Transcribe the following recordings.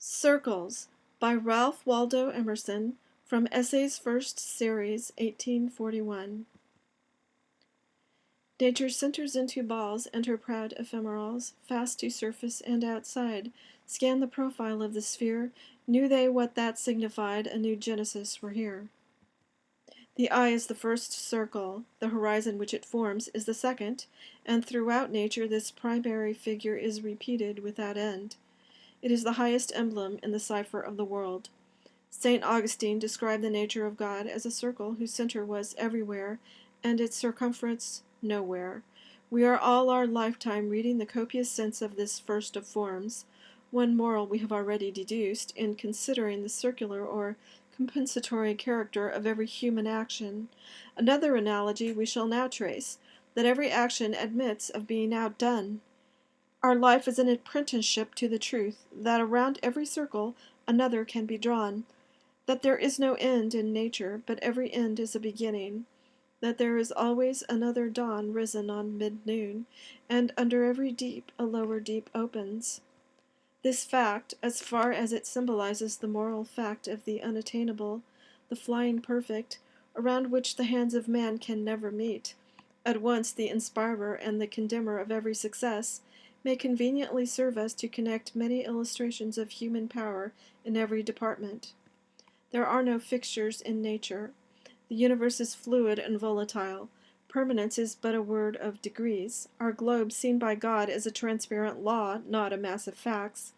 Circles by Ralph Waldo Emerson from Essays First Series, 1841. Nature centers into balls and her proud ephemerals, fast to surface and outside, scan the profile of the sphere, knew they what that signified, a new genesis were here. The eye is the first circle, the horizon which it forms is the second, and throughout nature this primary figure is repeated without end. It is the highest emblem in the cipher of the world. St. Augustine described the nature of God as a circle whose center was everywhere and its circumference nowhere. We are all our lifetime reading the copious sense of this first of forms. One moral we have already deduced in considering the circular or compensatory character of every human action. Another analogy we shall now trace, that every action admits of being outdone. Our life is an apprenticeship to the truth that around every circle another can be drawn, that there is no end in nature, but every end is a beginning, that there is always another dawn risen on mid-noon, and under every deep a lower deep opens. This fact, as far as it symbolizes the moral fact of the unattainable, the flying perfect, around which the hands of man can never meet, at once the inspirer and the condemner of every success, may conveniently serve us to connect many illustrations of human power in every department. There are no fixtures in nature. The universe is fluid and volatile. Permanence is but a word of degrees. Our globe, seen by God, is a transparent law, not a mass of facts.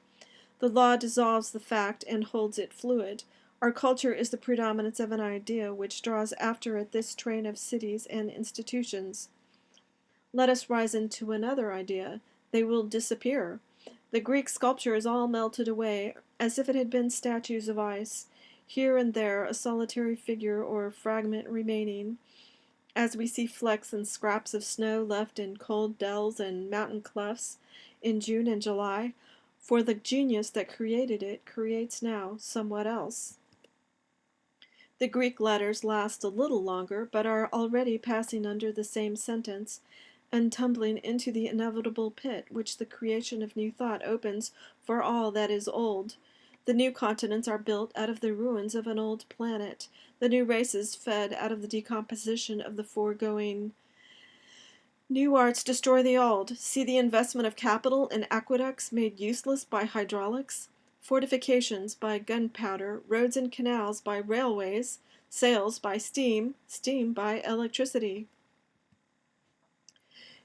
The law dissolves the fact and holds it fluid. Our culture is the predominance of an idea which draws after it this train of cities and institutions. Let us rise into another idea. They will disappear. The Greek sculpture is all melted away, as if it had been statues of ice, here and there a solitary figure or fragment remaining, as we see flecks and scraps of snow left in cold dells and mountain clefts in June and July, for the genius that created it creates now somewhat else. The Greek letters last a little longer, but are already passing under the same sentence, and tumbling into the inevitable pit which the creation of new thought opens for all that is old. The new continents are built out of the ruins of an old planet, the new races fed out of the decomposition of the foregoing. New arts destroy the old. See the investment of capital in aqueducts made useless by hydraulics, fortifications by gunpowder, roads and canals by railways, sails by steam, steam by electricity.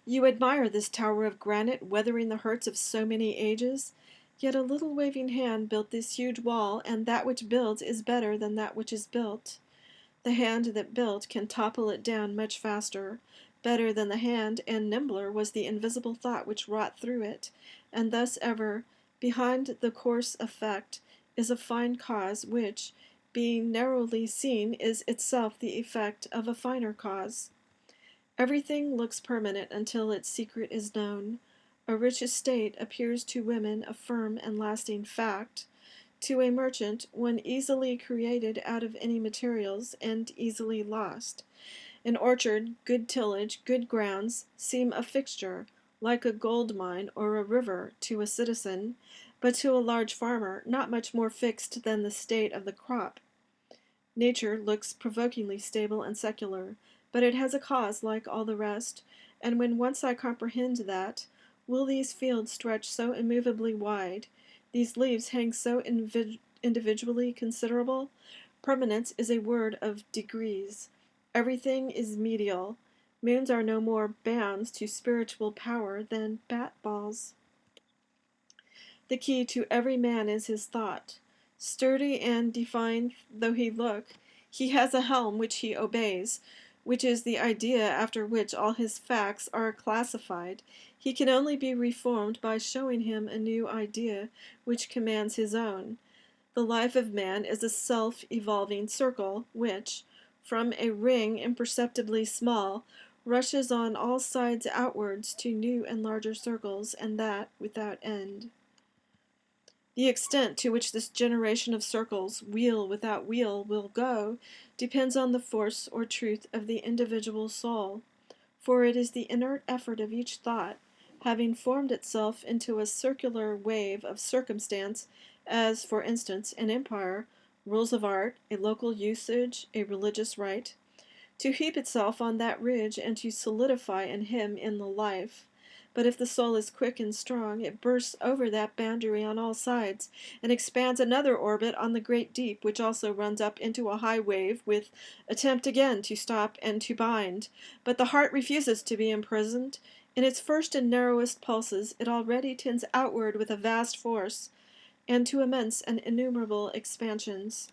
You admire this tower of granite weathering the hurts of so many ages, yet a little waving hand built this huge wall, and that which builds is better than that which is built. The hand that built can topple it down much faster. Better than the hand, and nimbler, was the invisible thought which wrought through it, and thus ever, behind the coarse effect, is a fine cause which, being narrowly seen, is itself the effect of a finer cause. Everything looks permanent until its secret is known. A rich estate appears to women a firm and lasting fact. To a merchant, one easily created out of any materials and easily lost. An orchard, good tillage, good grounds, seem a fixture, like a gold mine or a river, to a citizen, but to a large farmer not much more fixed than the state of the crop. Nature looks provokingly stable and secular, but it has a cause like all the rest, and when once I comprehend that, will these fields stretch so immovably wide, these leaves hang so individually considerable? Permanence is a word of degrees. Everything is medial. Moons are no more bounds to spiritual power than bat balls. The key to every man is his thought. Sturdy and defined though he look, he has a helm which he obeys, which is the idea after which all his facts are classified. He can only be reformed by showing him a new idea which commands his own. The life of man is a self-evolving circle which, from a ring imperceptibly small, rushes on all sides outwards to new and larger circles, and that without end. The extent to which this generation of circles, wheel without wheel, will go, depends on the force or truth of the individual soul, for it is the inert effort of each thought, having formed itself into a circular wave of circumstance, as, for instance, an empire, rules of art, a local usage, a religious rite, to heap itself on that ridge and to solidify in him in the life. But if the soul is quick and strong, it bursts over that boundary on all sides, and expands another orbit on the great deep, which also runs up into a high wave, with attempt again to stop and to bind. But the heart refuses to be imprisoned. In its first and narrowest pulses, it already tends outward with a vast force, and to immense and innumerable expansions.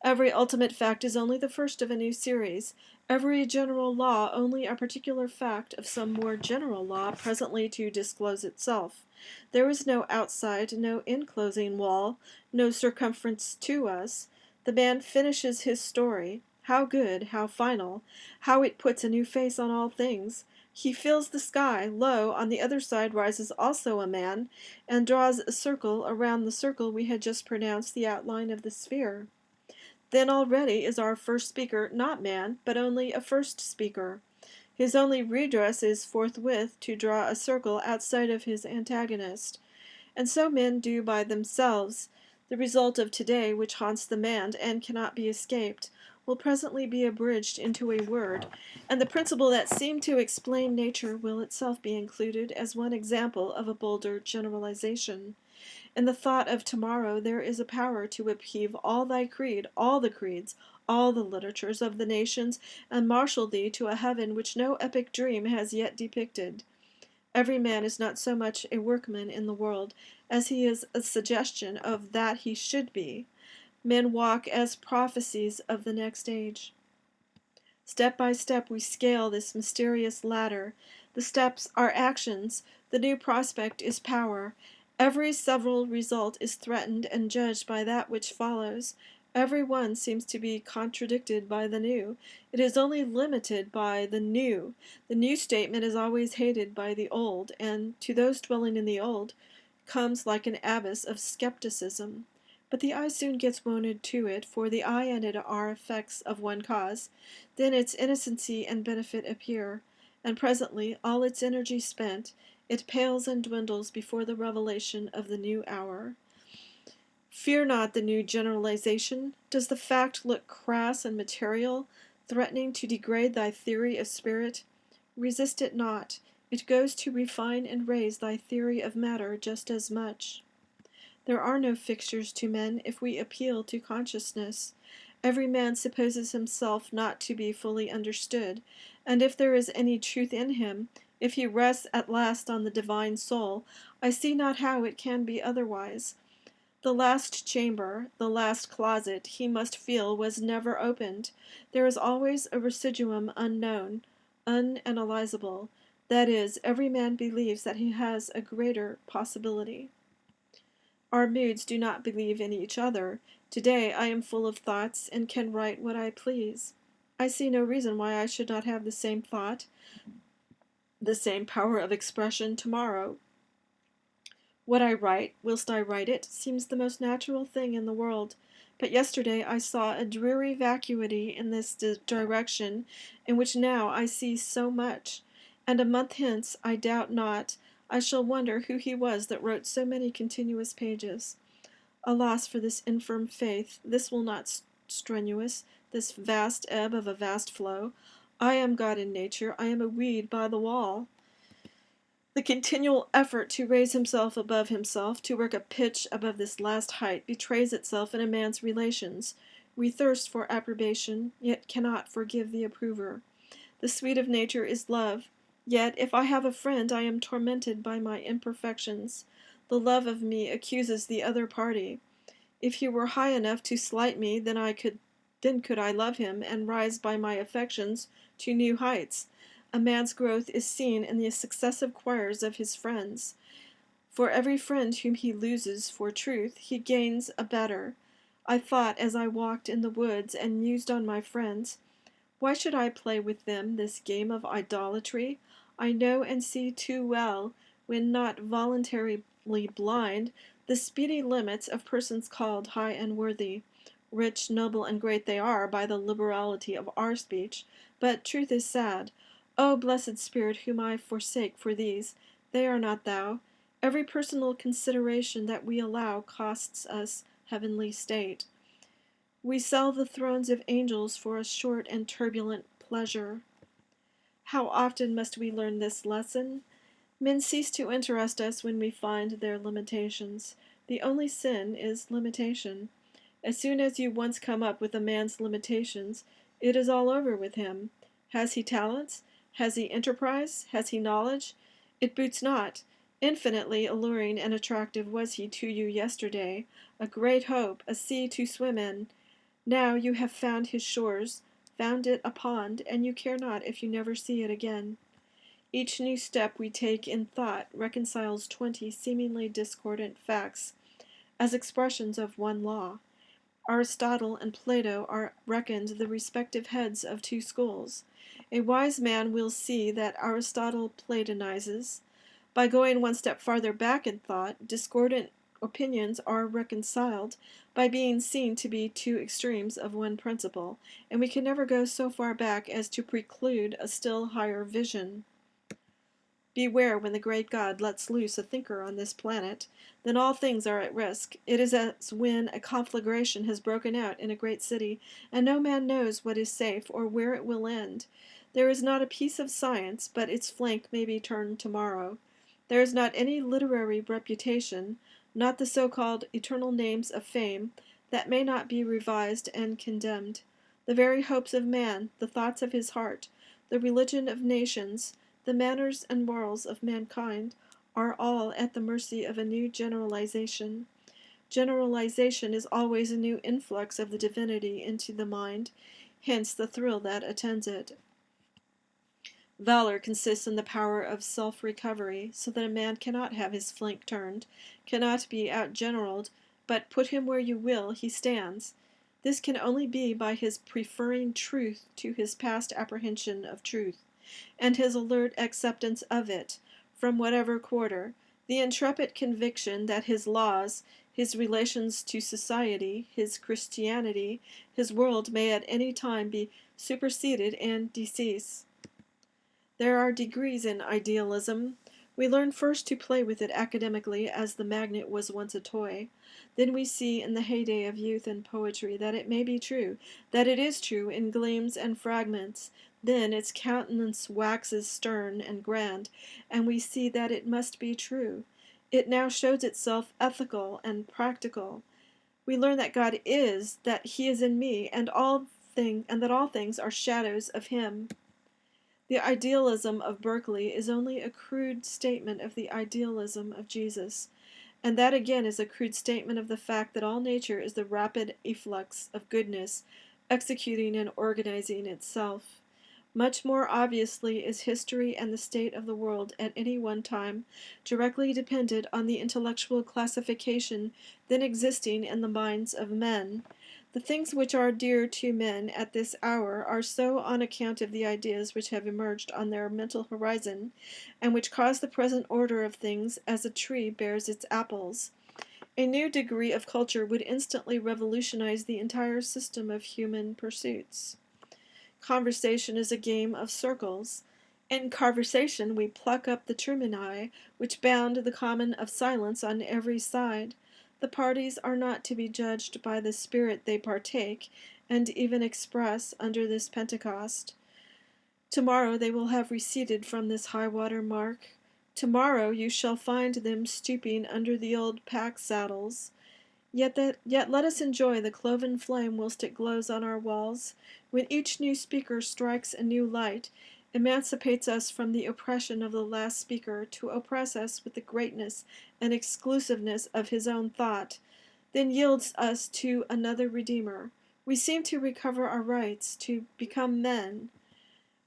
Every ultimate fact is only the first of a new series, every general law only a particular fact of some more general law presently to disclose itself. There is no outside, no enclosing wall, no circumference to us. The man finishes his story. How good, how final, how it puts a new face on all things. He fills the sky. Lo, on the other side rises also a man, and draws a circle around the circle we had just pronounced the outline of the sphere. Then already is our first speaker not man, but only a first speaker. His only redress is forthwith to draw a circle outside of his antagonist. And so men do by themselves. The result of today, which haunts the man and cannot be escaped, will presently be abridged into a word, and the principle that seemed to explain nature will itself be included as one example of a bolder generalization. In the thought of tomorrow there is a power to upheave all thy creed, all the creeds, all the literatures of the nations, and marshal thee to a heaven which no epic dream has yet depicted. Every man is not so much a workman in the world as he is a suggestion of that he should be. Men walk as prophecies of the next age. Step by step we scale this mysterious ladder. The steps are actions. The new prospect is power. Every several result is threatened and judged by that which follows. Every one seems to be contradicted by the new. It is only limited by the new. The new statement is always hated by the old, and to those dwelling in the old comes like an abyss of skepticism. But the eye soon gets wonted to it, for the eye and it are effects of one cause. Then its innocency and benefit appear, and presently, all its energy spent, it pales and dwindles before the revelation of the new hour. Fear not the new generalization. Does the fact look crass and material, threatening to degrade thy theory of spirit? Resist it not. It goes to refine and raise thy theory of matter just as much. There are no fixtures to men if we appeal to consciousness. Every man supposes himself not to be fully understood, and if there is any truth in him, if he rests at last on the divine soul, I see not how it can be otherwise. The last chamber, the last closet, he must feel was never opened. There is always a residuum unknown, unanalyzable. That is, every man believes that he has a greater possibility. Our moods do not believe in each other. Today I am full of thoughts and can write what I please. I see no reason why I should not have the same thought, the same power of expression tomorrow. What I write, whilst I write it, seems the most natural thing in the world. But yesterday I saw a dreary vacuity in this direction, in which now I see so much. And a month hence, I doubt not, I shall wonder who he was that wrote so many continuous pages. Alas for this infirm faith! This will not strenuous, this vast ebb of a vast flow. I am God in nature, I am a weed by the wall. The continual effort to raise himself above himself, to work a pitch above this last height, betrays itself in a man's relations. We thirst for approbation, yet cannot forgive the approver. The sweet of nature is love, yet if I have a friend I am tormented by my imperfections. The love of me accuses the other party. If he were high enough to slight me, then could I love him, and rise by my affections to new heights. A man's growth is seen in the successive choirs of his friends. For every friend whom he loses for truth, he gains a better. I thought as I walked in the woods and mused on my friends, why should I play with them this game of idolatry? I know and see too well, when not voluntarily blind, the speedy limits of persons called high and worthy. Rich, noble, and great they are by the liberality of our speech, but truth is sad. O blessed Spirit, whom I forsake for these, they are not thou. Every personal consideration that we allow costs us heavenly state. We sell the thrones of angels for a short and turbulent pleasure. How often must we learn this lesson? Men cease to interest us when we find their limitations. The only sin is limitation. As soon as you once come up with a man's limitations, it is all over with him. Has he talents? Has he enterprise? Has he knowledge? It boots not. Infinitely alluring and attractive was he to you yesterday, a great hope, a sea to swim in. Now you have found his shores, found it a pond, and you care not if you never see it again. Each new step we take in thought reconciles 20 seemingly discordant facts as expressions of one law. Aristotle and Plato are reckoned the respective heads of two schools. A wise man will see that Aristotle platonizes. By going one step farther back in thought, discordant opinions are reconciled by being seen to be two extremes of one principle, and we can never go so far back as to preclude a still higher vision. Beware when the great God lets loose a thinker on this planet, then all things are at risk. It is as when a conflagration has broken out in a great city, and no man knows what is safe or where it will end. There is not a piece of science, but its flank may be turned tomorrow. There is not any literary reputation, not the so-called eternal names of fame, that may not be revised and condemned. The very hopes of man, the thoughts of his heart, the religion of nations, the manners and morals of mankind are all at the mercy of a new generalization. Generalization is always a new influx of the divinity into the mind, hence the thrill that attends it. Valor consists in the power of self-recovery, so that a man cannot have his flank turned, cannot be outgeneraled, but put him where you will, he stands. This can only be by his preferring truth to his past apprehension of truth, and his alert acceptance of it, from whatever quarter, the intrepid conviction that his laws, his relations to society, his Christianity, his world may at any time be superseded and decease. There are degrees in idealism. We learn first to play with it academically as the magnet was once a toy. Then we see in the heyday of youth and poetry that it may be true, that it is true in gleams and fragments. Then its countenance waxes stern and grand, and we see that it must be true. It now shows itself ethical and practical. We learn that God is, that He is in me, and that all things are shadows of Him. The idealism of Berkeley is only a crude statement of the idealism of Jesus, and that again is a crude statement of the fact that all nature is the rapid efflux of goodness, executing and organizing itself. Much more obviously is history and the state of the world at any one time directly dependent on the intellectual classification then existing in the minds of men. The things which are dear to men at this hour are so on account of the ideas which have emerged on their mental horizon, and which cause the present order of things as a tree bears its apples. A new degree of culture would instantly revolutionize the entire system of human pursuits. Conversation is a game of circles. In conversation we pluck up the termini which bound the common of silence on every side. The parties are not to be judged by the spirit they partake, and even express under this Pentecost. Tomorrow they will have receded from this high-water mark. Tomorrow you shall find them stooping under the old pack-saddles. Yet let us enjoy the cloven flame whilst it glows on our walls. When each new speaker strikes a new light, emancipates us from the oppression of the last speaker to oppress us with the greatness and exclusiveness of his own thought, then yields us to another Redeemer. We seem to recover our rights, to become men.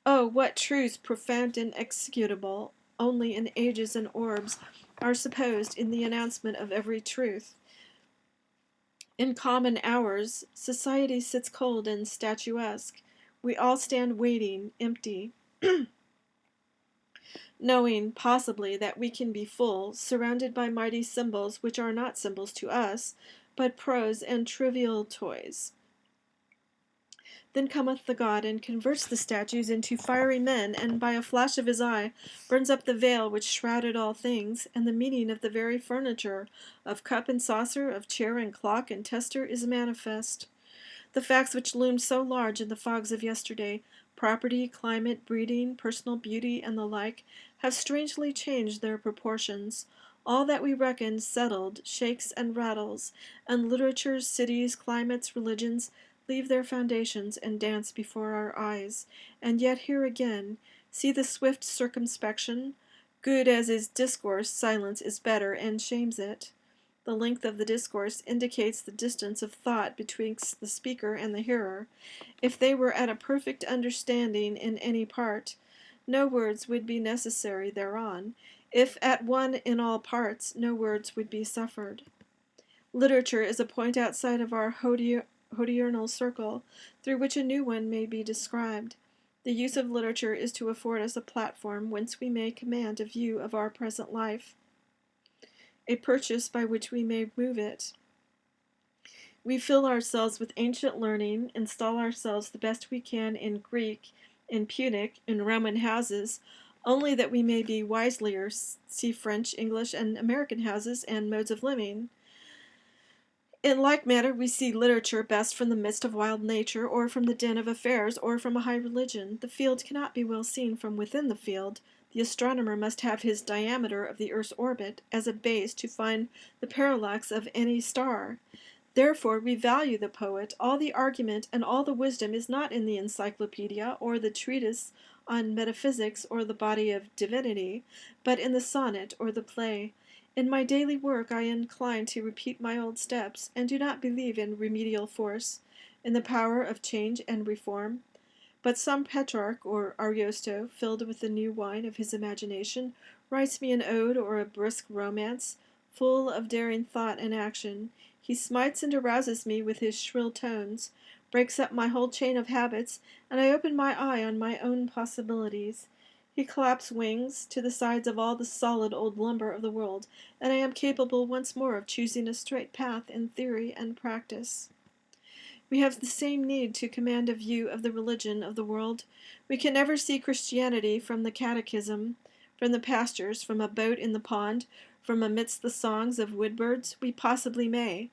Oh, what truths profound and executable only in ages and orbs are supposed in the announcement of every truth. In common hours, society sits cold and statuesque. We all stand waiting, empty, knowing, possibly, that we can be full, surrounded by mighty symbols which are not symbols to us, but prose and trivial toys. Then cometh the god, and converts the statues into fiery men, and by a flash of his eye burns up the veil which shrouded all things, and the meaning of the very furniture, of cup and saucer, of chair and clock and tester, is manifest. The facts which loomed so large in the fogs of yesterday, property, climate, breeding, personal beauty, and the like, have strangely changed their proportions. All that we reckoned settled shakes and rattles, and literatures, cities, climates, religions leave their foundations and dance before our eyes. And yet here again, see the swift circumspection. Good as is discourse, silence is better, and shames it. The length of the discourse indicates the distance of thought betwixt the speaker and the hearer. If they were at a perfect understanding in any part, no words would be necessary thereon. If at one in all parts, no words would be suffered. Literature is a point outside of our hodiernal circle, through which a new one may be described. The use of literature is to afford us a platform whence we may command a view of our present life, a purchase by which we may move it. We fill ourselves with ancient learning, install ourselves the best we can in Greek, in Punic, in Roman houses, only that we may be wiselier, see French, English, and American houses and modes of living. In like manner, we see literature best from the midst of wild nature, or from the din of affairs, or from a high religion. The field cannot be well seen from within the field. The astronomer must have his diameter of the earth's orbit as a base to find the parallax of any star. Therefore, we value the poet. All the argument and all the wisdom is not in the encyclopedia, or the treatise on metaphysics, or the body of divinity, but in the sonnet or the play. In my daily work I incline to repeat my old steps, and do not believe in remedial force, in the power of change and reform. But some Petrarch or Ariosto, filled with the new wine of his imagination, writes me an ode or a brisk romance, full of daring thought and action. He smites and arouses me with his shrill tones, breaks up my whole chain of habits, and I open my eye on my own possibilities. He claps wings to the sides of all the solid old lumber of the world, and I am capable once more of choosing a straight path in theory and practice. We have the same need to command a view of the religion of the world. We can never see Christianity from the catechism, from the pastures, from a boat in the pond, from amidst the songs of woodbirds. We possibly may,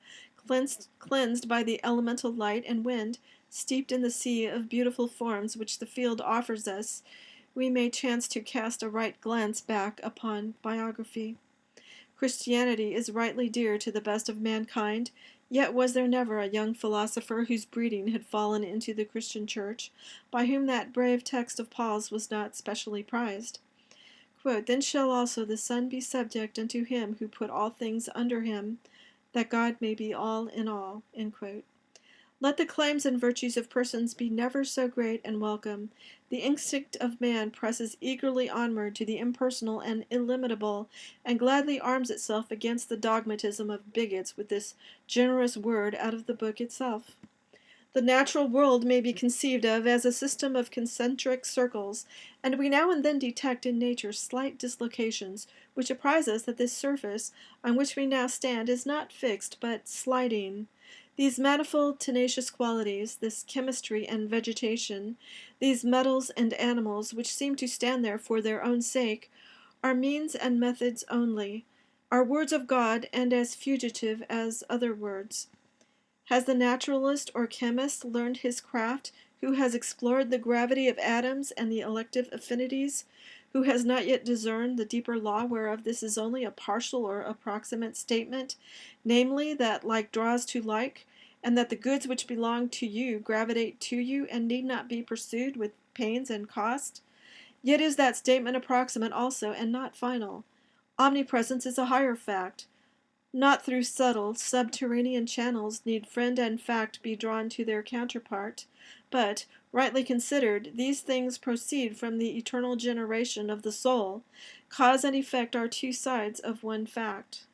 cleansed by the elemental light and wind, steeped in the sea of beautiful forms which the field offers us, we may chance to cast a right glance back upon biography. Christianity is rightly dear to the best of mankind, yet was there never a young philosopher whose breeding had fallen into the Christian church, by whom that brave text of Paul's was not specially prized. Quote, Then shall also the Son be subject unto him who put all things under him, that God may be all in all. End quote. Let the claims and virtues of persons be never so great and welcome. The instinct of man presses eagerly onward to the impersonal and illimitable, and gladly arms itself against the dogmatism of bigots with this generous word out of the book itself. The natural world may be conceived of as a system of concentric circles, and we now and then detect in nature slight dislocations, which apprise us that this surface on which we now stand is not fixed, but sliding. These manifold tenacious qualities, this chemistry and vegetation, these metals and animals, which seem to stand there for their own sake, are means and methods only, are words of God, and as fugitive as other words. Has the naturalist or chemist learned his craft, who has explored the gravity of atoms and the elective affinities, who has not yet discerned the deeper law whereof this is only a partial or approximate statement, namely, that like draws to like, and that the goods which belong to you gravitate to you and need not be pursued with pains and cost? Yet is that statement approximate also, and not final. Omnipresence is a higher fact. Not through subtle, subterranean channels need friend and fact be drawn to their counterpart, but, rightly considered, these things proceed from the eternal generation of the soul. Cause and effect are two sides of one fact.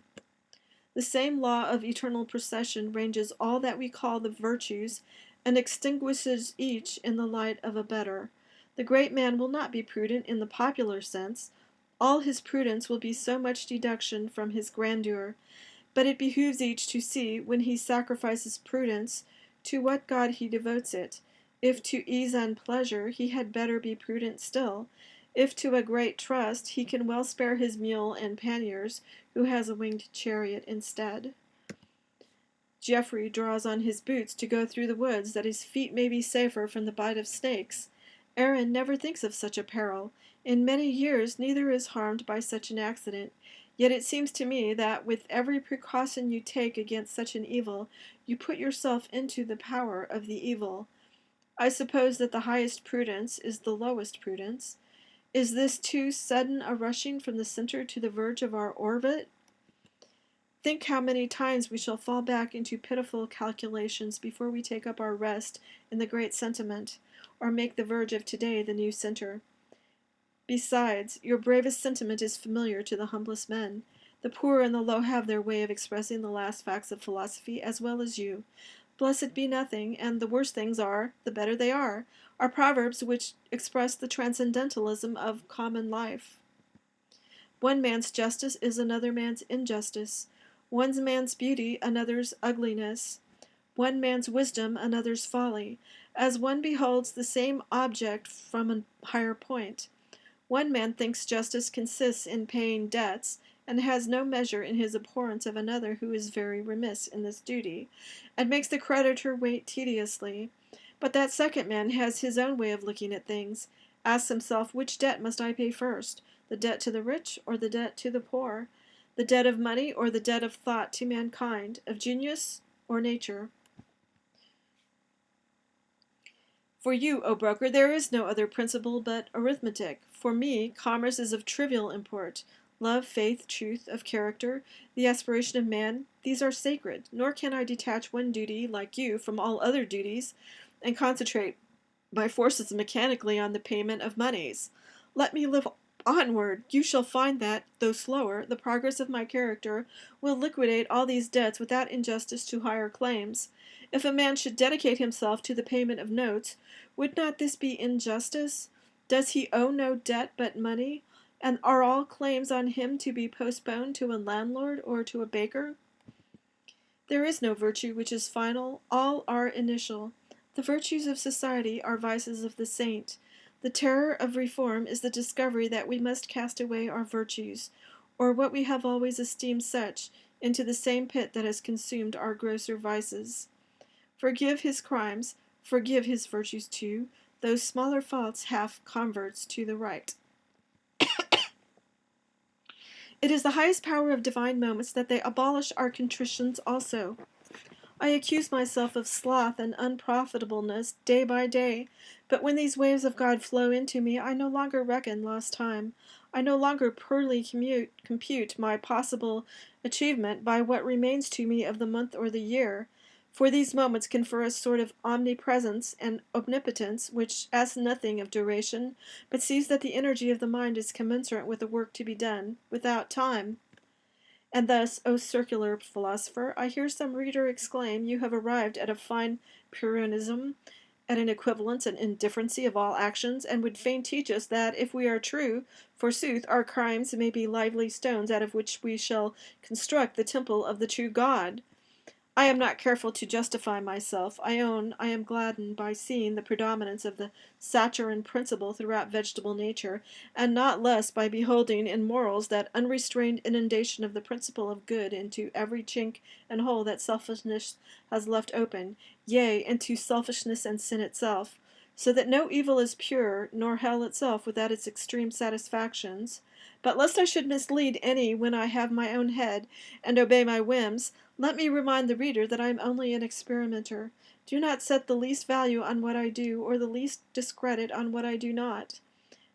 The same law of eternal procession ranges all that we call the virtues, and extinguishes each in the light of a better. The great man will not be prudent in the popular sense. All his prudence will be so much deduction from his grandeur. But it behooves each to see, when he sacrifices prudence, to what God he devotes it. If to ease and pleasure, he had better be prudent still. If to a great trust, he can well spare his mule and panniers, who has a winged chariot instead. Geoffrey draws on his boots to go through the woods, that his feet may be safer from the bite of snakes. Aaron never thinks of such a peril. In many years neither is harmed by such an accident. Yet it seems to me that with every precaution you take against such an evil, you put yourself into the power of the evil. I suppose that the highest prudence is the lowest prudence. Is this too sudden a rushing from the center to the verge of our orbit? Think how many times we shall fall back into pitiful calculations before we take up our rest in the great sentiment, or make the verge of today the new center. Besides, your bravest sentiment is familiar to the humblest men. The poor and the low have their way of expressing the last facts of philosophy as well as you. Blessed be nothing, and the worse things are, the better they are proverbs which express the transcendentalism of common life. One man's justice is another man's injustice. One man's beauty, another's ugliness. One man's wisdom, another's folly, as one beholds the same object from a higher point. One man thinks justice consists in paying debts, and has no measure in his abhorrence of another who is very remiss in this duty, and makes the creditor wait tediously. But that second man has his own way of looking at things, asks himself, which debt must I pay first, the debt to the rich or the debt to the poor, the debt of money or the debt of thought to mankind, of genius or nature? For you, O broker, there is no other principle but arithmetic. For me, commerce is of trivial import. Love, faith, truth, of character, the aspiration of man, these are sacred, nor can I detach one duty, like you, from all other duties, and concentrate my forces mechanically on the payment of moneys. Let me live onward. You shall find that, though slower, the progress of my character will liquidate all these debts without injustice to higher claims. If a man should dedicate himself to the payment of notes, would not this be injustice? Does he owe no debt but money? And are all claims on him to be postponed to a landlord or to a baker? There is no virtue which is final, all are initial. The virtues of society are vices of the saint. The terror of reform is the discovery that we must cast away our virtues, or what we have always esteemed such, into the same pit that has consumed our grosser vices. Forgive his crimes, forgive his virtues too, those smaller faults half converts to the right. It is the highest power of divine moments that they abolish our contritions also. I accuse myself of sloth and unprofitableness day by day, but when these waves of God flow into me, I no longer reckon lost time. I no longer poorly compute my possible achievement by what remains to me of the month or the year, for these moments confer a sort of omnipresence and omnipotence which asks nothing of duration, but sees that the energy of the mind is commensurate with the work to be done, without time. And thus, O circular philosopher, I hear some reader exclaim, you have arrived at a fine Pyrrhonism, at an equivalence and indifferency of all actions, and would fain teach us that, if we are true, forsooth, our crimes may be lively stones out of which we shall construct the temple of the true God. I am not careful to justify myself. I own I am gladdened by seeing the predominance of the saturn principle throughout vegetable nature, and not less by beholding in morals that unrestrained inundation of the principle of good into every chink and hole that selfishness has left open, yea, into selfishness and sin itself, so that no evil is pure, nor hell itself without its extreme satisfactions. But lest I should mislead any when I have my own head, and obey my whims, let me remind the reader that I am only an experimenter. Do not set the least value on what I do, or the least discredit on what I do not.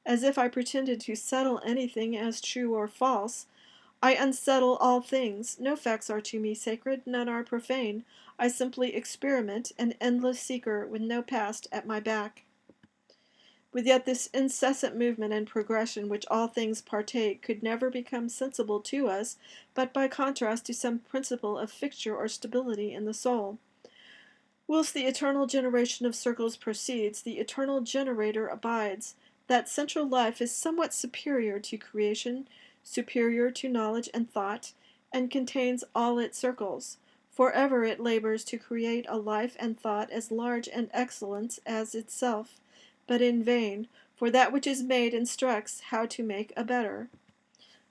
As if I pretended to settle anything as true or false. I unsettle all things. No facts are to me sacred, none are profane. I simply experiment, an endless seeker with no past at my back. With yet this incessant movement and progression which all things partake could never become sensible to us, but by contrast to some principle of fixture or stability in the soul. Whilst the eternal generation of circles proceeds, the eternal generator abides. That central life is somewhat superior to creation, superior to knowledge and thought, and contains all its circles. Forever it labors to create a life and thought as large and excellent as itself, but in vain, for that which is made instructs how to make a better.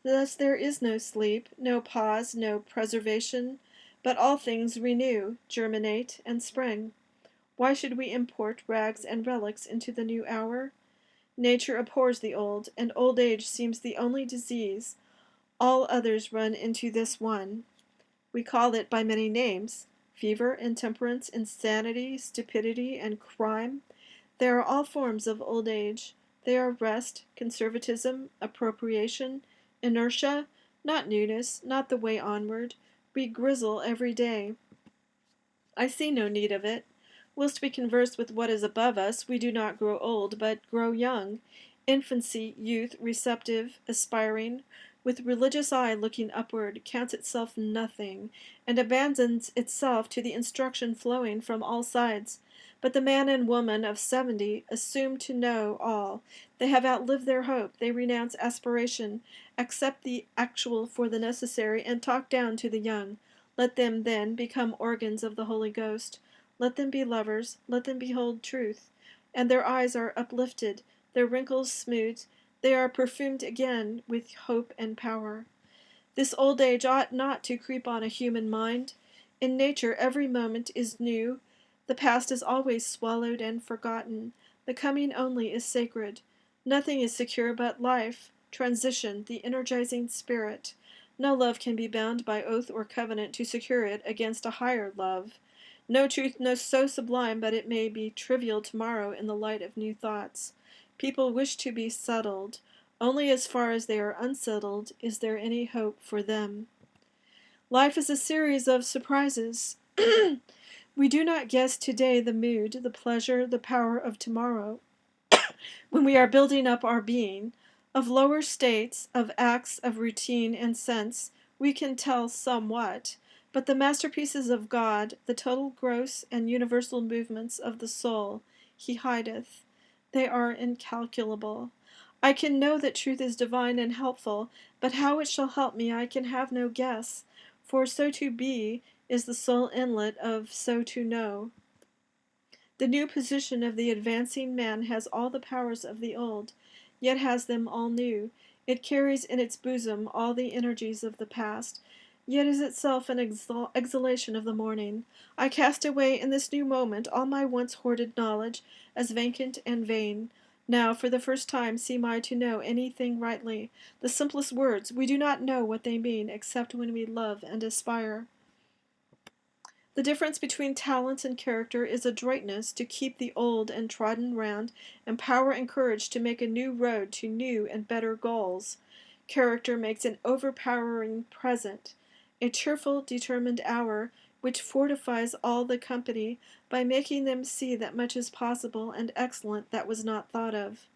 Thus there is no sleep, no pause, no preservation, but all things renew, germinate, and spring. Why should we import rags and relics into the new hour? Nature abhors the old, and old age seems the only disease. All others run into this one. We call it by many names: fever, intemperance, insanity, stupidity, and crime. They are all forms of old age. They are rest, conservatism, appropriation, inertia, not newness, not the way onward. We grizzle every day. I see no need of it. Whilst we converse with what is above us, we do not grow old, but grow young. Infancy, youth, receptive, aspiring, with religious eye looking upward, counts itself nothing, and abandons itself to the instruction flowing from all sides. But the man and woman of 70 assume to know all. They have outlived their hope. They renounce aspiration, accept the actual for the necessary, and talk down to the young. Let them, then, become organs of the Holy Ghost. Let them be lovers. Let them behold truth. And their eyes are uplifted, their wrinkles smoothed. They are perfumed again with hope and power. This old age ought not to creep on a human mind. In nature every moment is new. The past is always swallowed and forgotten. The coming only is sacred. Nothing is secure but life, transition, the energizing spirit. No love can be bound by oath or covenant to secure it against a higher love. No truth so sublime but it may be trivial tomorrow in the light of new thoughts. People wish to be settled. Only as far as they are unsettled is there any hope for them. Life is a series of surprises. We do not guess today the mood, the pleasure, the power of tomorrow. When we are building up our being, of lower states, of acts of routine and sense, we can tell somewhat, but the masterpieces of God, the total gross and universal movements of the soul, he hideth. They are incalculable. I can know that truth is divine and helpful, but how it shall help me I can have no guess, for so to be is the sole inlet of so to know. The new position of the advancing man has all the powers of the old, yet has them all new. It carries in its bosom all the energies of the past, yet is itself an exhalation of the morning. I cast away in this new moment all my once hoarded knowledge as vacant and vain. Now, for the first time, seem I to know anything rightly. The simplest words, we do not know what they mean, except when we love and aspire. The difference between talent and character is adroitness to keep the old and trodden round, and power and courage to make a new road to new and better goals. Character makes an overpowering present, a cheerful, determined hour, which fortifies all the company by making them see that much is possible and excellent that was not thought of.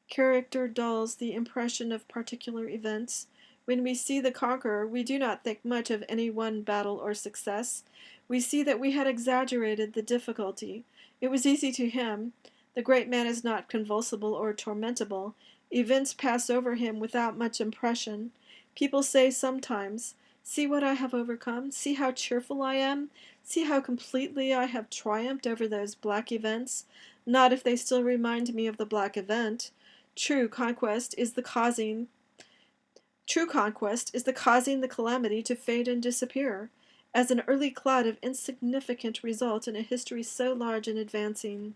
Character dulls the impression of particular events. When we see the conqueror, we do not think much of any one battle or success. We see that we had exaggerated the difficulty. It was easy to him. The great man is not convulsible or tormentable. Events pass over him without much impression. People say sometimes, "See what I have overcome. See how cheerful I am. See how completely I have triumphed over those black events." Not if they still remind me of the black event. True conquest is the causing the calamity to fade and disappear, as an early cloud of insignificant result in a history so large and advancing.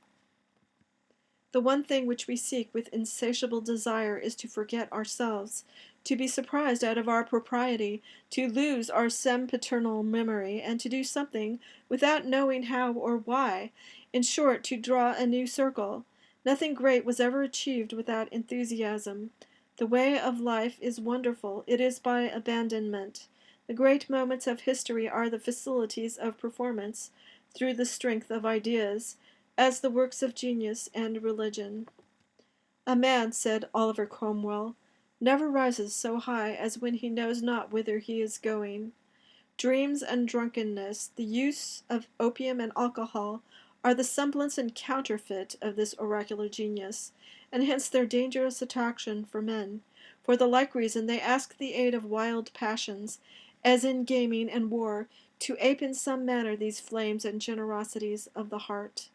The one thing which we seek with insatiable desire is to forget ourselves, to be surprised out of our propriety, to lose our sempiternal memory, and to do something without knowing how or why. In short, to draw a new circle. Nothing great was ever achieved without enthusiasm. The way of life is wonderful. It is by abandonment. The great moments of history are the facilities of performance, through the strength of ideas, as the works of genius and religion. "A man," said Oliver Cromwell, "never rises so high as when he knows not whither he is going." Dreams and drunkenness, the use of opium and alcohol, are the semblance and counterfeit of this oracular genius, and hence their dangerous attraction for men. For the like reason they ask the aid of wild passions, as in gaming and war, to ape in some manner these flames and generosities of the heart.